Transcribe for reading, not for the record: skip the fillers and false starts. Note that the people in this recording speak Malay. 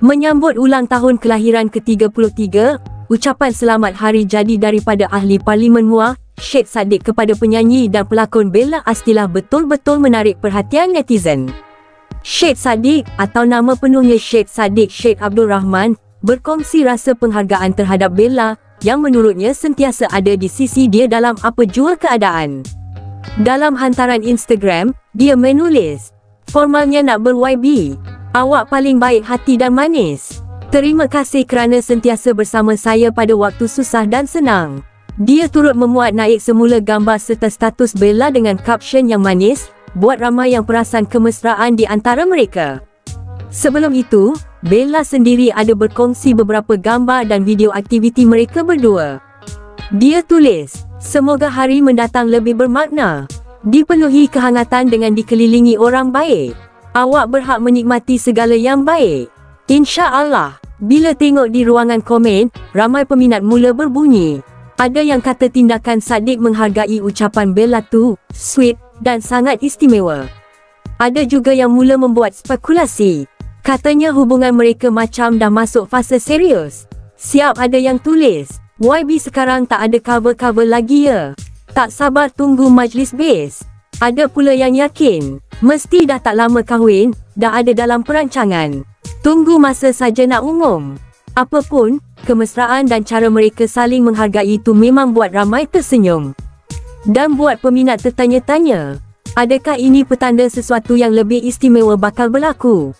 Menyambut ulang tahun kelahiran ke-33, ucapan selamat hari jadi daripada ahli Parlimen Muar, Syed Saddiq kepada penyanyi dan pelakon Bella Astilah betul-betul menarik perhatian netizen. Syed Saddiq atau nama penuhnya Syed Saddiq Syed Abdul Rahman berkongsi rasa penghargaan terhadap Bella yang menurutnya sentiasa ada di sisi dia dalam apa jua keadaan. Dalam hantaran Instagram, dia menulis, "Formalnya nak ber-YB. Awak paling baik hati dan manis. Terima kasih kerana sentiasa bersama saya pada waktu susah dan senang." Dia turut memuat naik semula gambar serta status Bella dengan kapsion yang manis, buat ramai yang perasan kemesraan di antara mereka. Sebelum itu, Bella sendiri ada berkongsi beberapa gambar dan video aktiviti mereka berdua. Dia tulis, "Semoga hari mendatang lebih bermakna, dipenuhi kehangatan dengan dikelilingi orang baik. Awak berhak menikmati segala yang baik. Insya-Allah." Bila tengok di ruangan komen, ramai peminat mula berbunyi. Ada yang kata tindakan Saddiq menghargai ucapan Bella tu sweet dan sangat istimewa. Ada juga yang mula membuat spekulasi. Katanya hubungan mereka macam dah masuk fasa serius. Siap ada yang tulis, "YB sekarang tak ada cover-cover lagi ya. Tak sabar tunggu majlis base." Ada pula yang yakin, mesti dah tak lama kahwin, dah ada dalam perancangan. Tunggu masa saja nak umum. Apapun, kemesraan dan cara mereka saling menghargai itu memang buat ramai tersenyum. Dan buat peminat tertanya-tanya, adakah ini petanda sesuatu yang lebih istimewa bakal berlaku?